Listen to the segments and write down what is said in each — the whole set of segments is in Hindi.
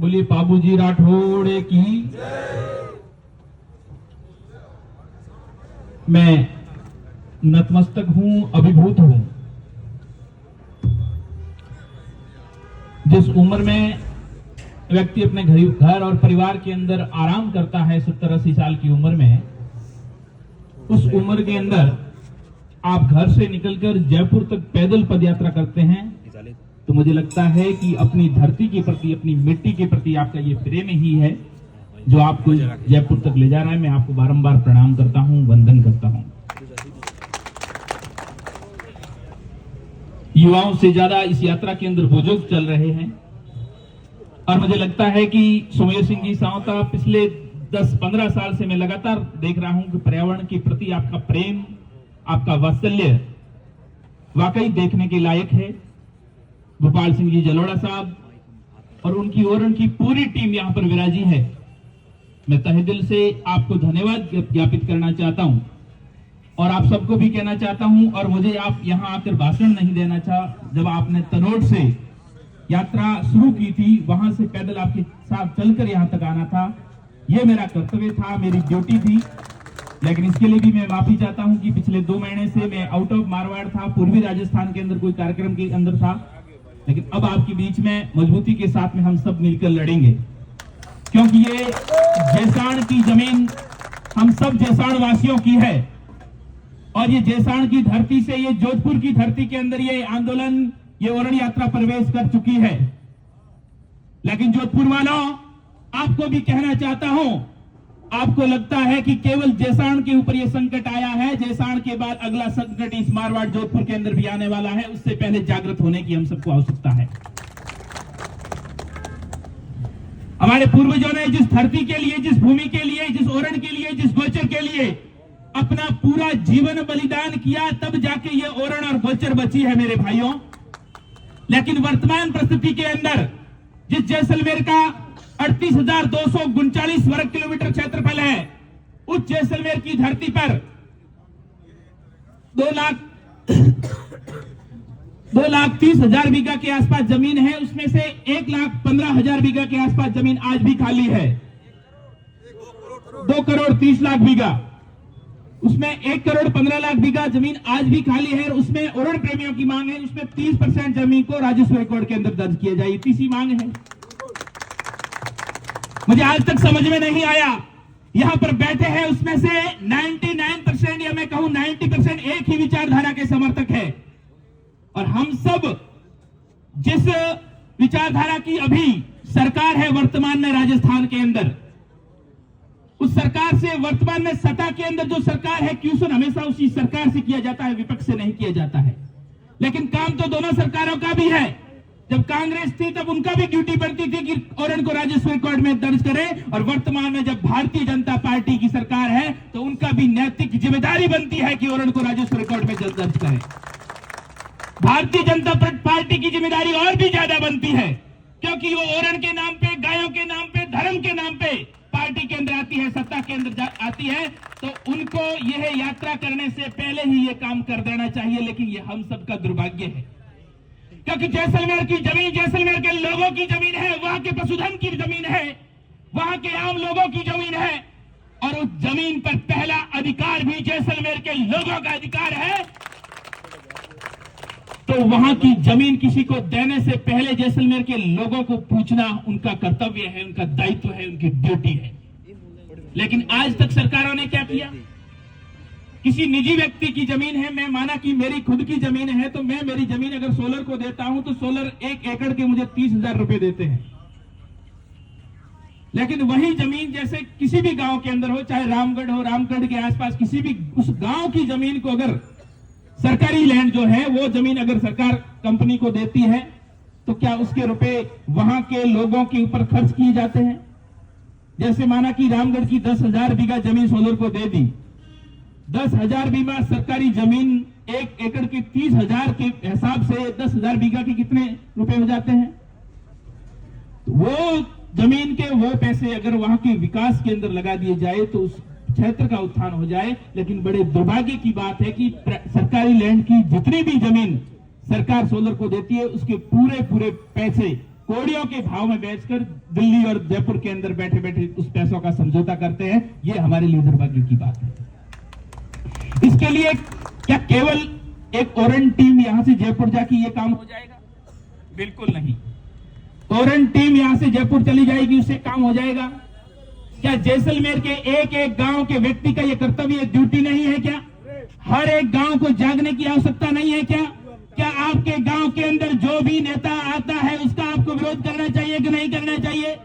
बोलिए बाबूजी राठौड़ की। मैं नतमस्तक हूं, अभिभूत हूं। जिस उम्र में व्यक्ति अपने घर और परिवार के अंदर आराम करता है, 70-80 साल की उम्र में, उस उम्र के अंदर आप घर से निकलकर जयपुर तक पैदल पदयात्रा करते हैं, तो मुझे लगता है कि अपनी धरती के प्रति, अपनी मिट्टी के प्रति आपका ये प्रेम ही है जो आपको जयपुर तक ले जा रहा है। मैं आपको बारंबार प्रणाम करता हूं, वंदन करता हूं। युवाओं से ज्यादा इस यात्रा के अंदर बुजुर्ग चल रहे हैं और मुझे लगता है कि सुमेर सिंह जी सावंता, पिछले 10-15 साल से मैं लगातार देख रहा हूं कि पर्यावरण के प्रति आपका प्रेम, आपका वात्सल्य वाकई देखने के लायक है। गोपाल सिंह जी जलोड़ा साहब और उनकी पूरी टीम यहां पर विराजी है। मैं तहे दिल से आपको धन्यवाद ज्ञापित करना चाहता हूं और आप सबको भी कहना चाहता हूं। और मुझे आप यहां आकर भाषण नहीं देना चाह, जब आपने तनोट से यात्रा शुरू की थी, वहां से पैदल आपके साथ चलकर यहां तक आना था, यह मेरा कर्तव्य था, मेरी ड्यूटी थी। लेकिन इसके लिए भी मैं माफी चाहता हूं कि पिछले 2 महीने से मैं आउट ऑफ मारवाड़ था, पूर्वी राजस्थान के अंदर कोई कार्यक्रम के अंदर था। लेकिन अब आपके बीच में मजबूती के साथ में हम सब मिलकर लड़ेंगे, क्योंकि ये जैसाण की जमीन हम सब जैसाण वासियों की है और ये जैसाण की धरती से, ये जोधपुर की धरती के अंदर ये आंदोलन, ये ओरण यात्रा प्रवेश कर चुकी है। लेकिन जोधपुर वालों, आपको भी कहना चाहता हूं, आपको लगता है कि केवल जैसाण के ऊपर ये संकट आया है, जैसाण के बाद अगला संकट इस मारवाड़ जोधपुर के अंदर भी आने वाला है। उससे पहले जागृत होने की हम सबको आवश्यकता है। हमारे पूर्वजों ने जिस धरती के लिए, जिस भूमि के लिए, जिस ओरण के लिए, जिस गोचर के लिए अपना पूरा जीवन बलिदान किया, तब जाके ये ओरण और गोचर बची है मेरे भाइयों। लेकिन वर्तमान परिस्थिति के अंदर जिस जैसलमेर का 38,239 वर्ग किलोमीटर क्षेत्रफल है, उस जैसलमेर की धरती पर 2,30,000 बीघा के आसपास जमीन है। उसमें से 1,15,000 बीघा के आसपास जमीन आज भी खाली है। 2,30,00,000 बीघा, उसमें 1,15,00,000 बीघा जमीन आज भी खाली है। उसमें ओरण प्रेमियों की मांग है, उसमें 30% जमीन को राजस्व रिकॉर्ड के अंदर दर्ज किया जाए, तीसरी मांग है। मुझे आज तक समझ में नहीं आया, यहां पर बैठे हैं उसमें से 99% या मैं कहूं 90% एक ही विचारधारा के समर्थक है। और हम सब जिस विचारधारा की अभी सरकार है वर्तमान में राजस्थान के अंदर, उस सरकार से वर्तमान में सत्ता के अंदर जो सरकार है, क्वेश्चन हमेशा उसी सरकार से किया जाता है, विपक्ष से नहीं किया जाता है। लेकिन काम तो दोनों सरकारों का भी है। जब कांग्रेस थी तब उनका भी ड्यूटी बनती थी कि ओरण को राजस्व रिकॉर्ड में दर्ज करें, और वर्तमान में जब भारतीय जनता पार्टी की सरकार है तो उनका भी नैतिक जिम्मेदारी बनती है कि ओरण को राजस्व रिकॉर्ड में दर्ज करें। भारतीय जनता पार्टी की जिम्मेदारी और भी ज्यादा बनती है, क्योंकि वो ओरण के नाम पे, गायों के नाम पे, धर्म के नाम पे पार्टी के अंदर आती है, सत्ता के अंदर आती है, तो उनको यह यात्रा करने से पहले ही ये काम कर देना चाहिए। लेकिन ये हम सबका दुर्भाग्य है, क्योंकि जैसलमेर की जमीन जैसलमेर के लोगों की जमीन है, वहां के पशुधन की जमीन है, वहां के आम लोगों की जमीन है, और उस जमीन पर पहला अधिकार भी जैसलमेर के लोगों का अधिकार है। तो वहां की जमीन किसी को देने से पहले जैसलमेर के लोगों को पूछना उनका कर्तव्य है, उनका दायित्व है, उनकी ड्यूटी है। लेकिन आज तक सरकारों ने क्या किया? किसी निजी व्यक्ति की जमीन है, मैं माना कि मेरी खुद की जमीन है, तो मैं मेरी जमीन अगर सोलर को देता हूं तो सोलर 1 एकड़ के मुझे 30,000 रुपए देते हैं। लेकिन वही जमीन जैसे किसी भी गांव के अंदर हो, चाहे रामगढ़ हो, रामगढ़ के आसपास किसी भी उस गांव की जमीन को अगर सरकारी लैंड जो है वो जमीन अगर सरकार कंपनी को देती है, तो क्या उसके रुपए वहां के लोगों के ऊपर खर्च किए जाते हैं? जैसे माना कि रामगढ़ की 10,000 बीघा जमीन सोलर को दे दी, 10,000 बीघा सरकारी जमीन 1 एकड़ के 30,000 के हिसाब से 10,000 बीघा के कितने रुपए हो जाते हैं? तो वो जमीन के वो पैसे अगर वहां के विकास के अंदर लगा दिए जाए तो उस क्षेत्र का उत्थान हो जाए। लेकिन बड़े दुर्भाग्य की बात है कि सरकारी लैंड की जितनी भी जमीन सरकार सोलर को देती है, उसके पूरे पैसे कोड़ियों के भाव में बेचकर दिल्ली और जयपुर के अंदर बैठे बैठे उस पैसों का समझौता करते हैं। ये हमारे लिए दुर्भाग्य की बात है। इसके लिए क्या केवल एक ओरेंज टीम यहां से जयपुर जाके ये काम हो जाएगा? बिल्कुल नहीं। ओरेंज टीम यहां से जयपुर चली जाएगी, उससे काम हो जाएगा? क्या जैसलमेर के एक एक गांव के व्यक्ति का यह कर्तव्य, ड्यूटी नहीं है क्या? हर एक गांव को जागने की आवश्यकता नहीं है क्या? क्या आपके गांव के अंदर जो भी नेता आता है उसका आपको विरोध करना चाहिए कि नहीं करना चाहिए?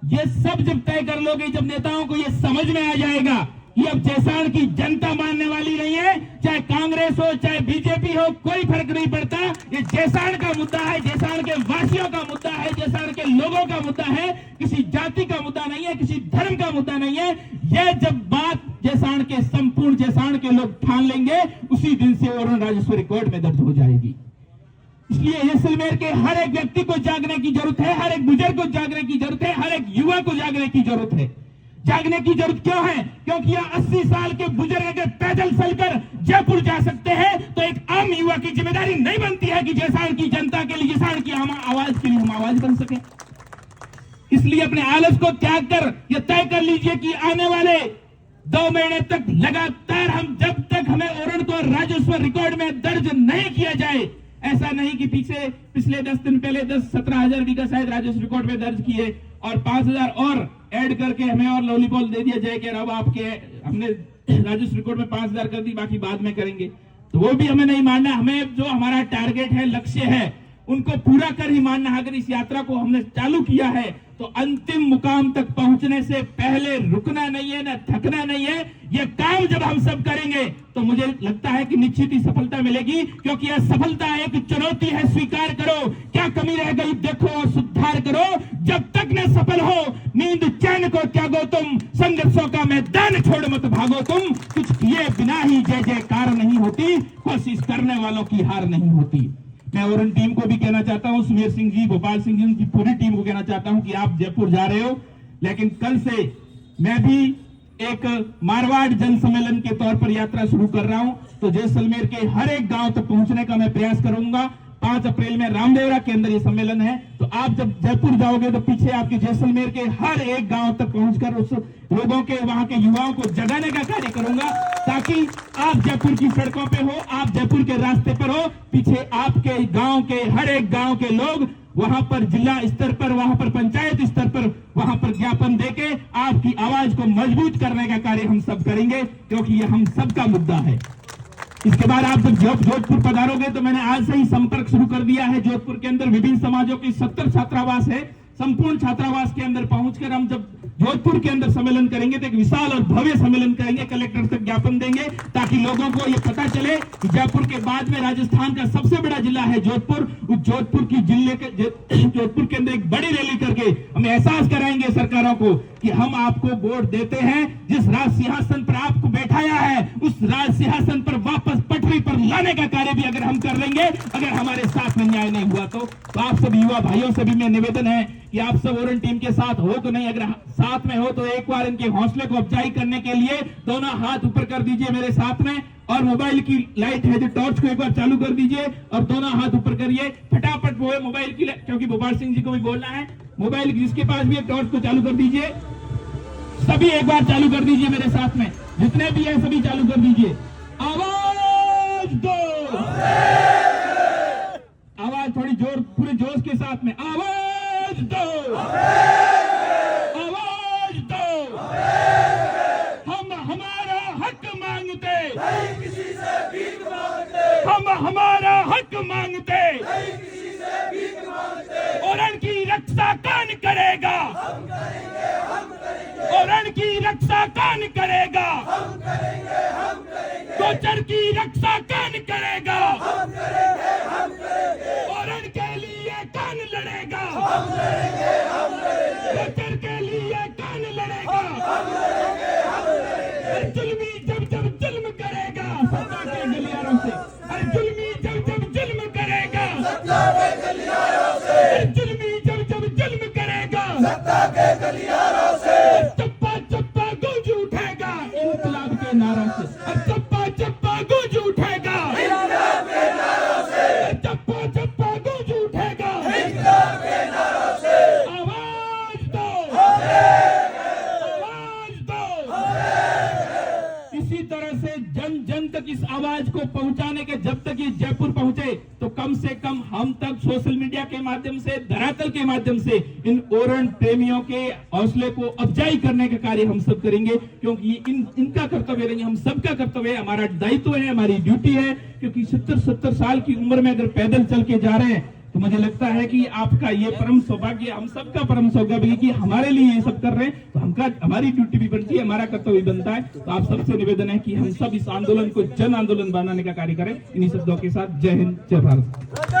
ये सब जब तय कर लोगे, जब नेताओं को ये समझ में आ जाएगा ये अब जैसाण की जनता मानने वाली नहीं है, चाहे कांग्रेस हो चाहे बीजेपी हो, कोई फर्क नहीं पड़ता। ये जैसाण का मुद्दा है, जैसाण के वासियों का मुद्दा है, जैसाण के लोगों का मुद्दा है, किसी जाति का मुद्दा नहीं है, किसी धर्म का मुद्दा नहीं है। यह जब बात जैसाण के संपूर्ण जैसाण के लोग ठान लेंगे, उसी दिन से ओरण राजस्व रिकॉर्ड में दर्ज हो जाएगी। इसलिए जैसलमेर के हर एक व्यक्ति को जागने की जरूरत है, हर एक बुजुर्ग को जागने की जरूरत है, हर एक युवा को जागने की जरूरत है। जागने की जरूरत क्यों है? क्योंकि यह 80 साल के बुजुर्ग अगर पैदल चलकर जयपुर जा सकते हैं तो एक आम युवा की जिम्मेदारी नहीं बनती है कि जैसाण की जनता के लिए, जैसाण की आवाज के लिए हम आवाज बन सके। इसलिए अपने आलस को त्याग कर यह तय कर लीजिए कि आने वाले 2 महीने तक लगातार हम, जब तक हमें ओरण को राजस्व रिकॉर्ड में दर्ज नहीं किया जाए, ऐसा नहीं कि पिछले 10 दिन पहले 17 हजार बीघा शायद राजस्व रिकॉर्ड में दर्ज किए और 5,000 और ऐड करके हमें और लॉलीपॉप दे दिया जाए कि अब आपके हमने राजस्व रिकॉर्ड में 5,000 कर दी, बाकी बाद में करेंगे। तो वो भी हमें नहीं मानना। हमें जो हमारा टारगेट है, लक्ष्य है, उनको पूरा कर ही मानना है। अगर इस यात्रा को हमने चालू किया है तो अंतिम मुकाम तक पहुंचने से पहले रुकना नहीं है, ना थकना नहीं है। यह काम जब हम सब करेंगे तो मुझे लगता है कि निश्चित ही सफलता मिलेगी, क्योंकि यह सफलता एक चुनौती है। स्वीकार करो, क्या कमी रह गई देखो और सुधार करो। जब तक न सफल हो, नींद चैन को त्यागो तुम, संघर्षों का मैदान छोड़ मत भागो तुम। कुछ किए बिना ही जय जयकार नहीं होती, कोशिश करने वालों की हार नहीं होती। मैं ओरण टीम को भी कहना चाहता हूं, सुमेर सिंह जी, गोपाल सिंह जी, उनकी पूरी टीम को कहना चाहता हूं कि आप जयपुर जा रहे हो, लेकिन कल से मैं भी एक मारवाड़ जन सम्मेलन के तौर पर यात्रा शुरू कर रहा हूं। तो जैसलमेर के हर एक गांव तक पहुंचने का मैं प्रयास करूंगा। 5 अप्रैल में रामदेवरा के अंदर ये सम्मेलन है। तो आप जब जयपुर जाओगे तो पीछे आपके जैसलमेर के हर एक गांव तक पहुंचकर उस लोगों के, वहां के युवाओं को जगाने का कार्य करूंगा, ताकि आप जयपुर की सड़कों पे हो, आप जयपुर के रास्ते पर हो, पीछे आपके गांव के हर एक गांव के लोग वहां पर जिला स्तर पर, वहां पर पंचायत स्तर पर, वहां पर ज्ञापन देके आपकी आवाज को मजबूत करने का कार्य हम सब करेंगे, क्योंकि ये हम सबका मुद्दा है। इसके बाद आप जब जोधपुर पधारोगे तो मैंने आज से ही संपर्क शुरू कर दिया है। जोधपुर के अंदर विभिन्न समाजों की 70 छात्रावास है। संपूर्ण छात्रावास के अंदर पहुंचकर हम जब जोधपुर के अंदर सम्मेलन करेंगे तो एक विशाल और भव्य सम्मेलन करेंगे, कलेक्टर तक ज्ञापन देंगे, ताकि लोगों को यह पता चले कि जयपुर के बाद में राजस्थान का सबसे बड़ा जिला है जोधपुर। उस जोधपुर की जोधपुर के अंदर एक बड़ी रैली करके हम एहसास कराएंगे सरकारों को कि हम आपको वोट देते हैं। जिस राज सिंहासन पर आपको बैठाया है, उस राज सिंहासन पर वापस पटरी पर लाने का कार्य भी अगर हम कर लेंगे, अगर हमारे साथ में न्याय नहीं हुआ तो आप सब युवा भाइयों से भी मैं निवेदन है कि आप सब ओरण टीम के साथ हो तो नहीं, अगर साथ में हो तो एक बार इनके हौसले को अफजाई करने के लिए दोनों हाथ ऊपर कर दीजिए मेरे साथ में, और मोबाइल की लाइट है जो टॉर्च को एक बार चालू कर दीजिए और दोनों हाथ ऊपर करिए फटाफट। वो है मोबाइल की, क्योंकि गोपाल सिंह जी को भी बोलना है, मोबाइल जिसके पास भी है टॉर्च को चालू कर दीजिए। सभी एक बार चालू कर दीजिए मेरे साथ में, जितने भी है सभी चालू कर दीजिए। आवाज दो, आवाज थोड़ी जोर, पूरे जोश के साथ में आवाज दो, आवाज दो। हम हमारा हक मांगते, नहीं किसी से भीख मांगते। हम हमारा हक मांगते, नहीं किसी से भीख मांगते। ओरण की रक्षा कौन करेगा? हम करेंगे, हम करेंगे। ओरण की रक्षा कौन करेगा? हम करेंगे, हम करेंगे। गोचर की रक्षा कौन करेगा? हम करेंगे, हम करेंगे। ओरण के लिए कौन लड़ेगा? हम लड़ेंगे, हम लड़ेंगे। गोचर के लिए कौन लड़ेगा? हम लड़ेंगे, हम लड़ेंगे। जुल्मी जब जब जुल्म करेगा सत्ता के गलियारों से, अरे जुल्मी जब जब जुल्म करेगा सत्ता के गलियारों से, जुल्मी जब जब जुल्म करेगा सत्ता के गलियारों से। चप्पा चप्पा गूंज उठेगा इंकलाब के नारों से, चप्पा चप्पा गूंज उठेगा इंकलाब के नारों से, चप्पा चप्पा गूंज उठेगा इंकलाब के नारों से। जयपुर पहुंचे तो कम से कम हम तक सोशल मीडिया के माध्यम से, धरातल के माध्यम से इन ओरण प्रेमियों के हौसले को अफजाई करने का कार्य हम सब करेंगे, क्योंकि इनका कर्तव्य नहीं, हम सबका कर्तव्य है, हमारा दायित्व है, हमारी ड्यूटी है। क्योंकि 70 साल की उम्र में अगर पैदल चल के जा रहे हैं तो मुझे लगता है कि आपका ये परम सौभाग्य, हम सबका परम सौभाग्य कि हमारे लिए ये सब कर रहे हैं, तो हमारी ड्यूटी भी बनती है, हमारा कर्तव्य बनता है। तो आप सबसे निवेदन है कि हम सब इस आंदोलन को जन आंदोलन बनाने का कार्य करें। इन्हीं शब्दों के साथ जय हिंद, जय भारत।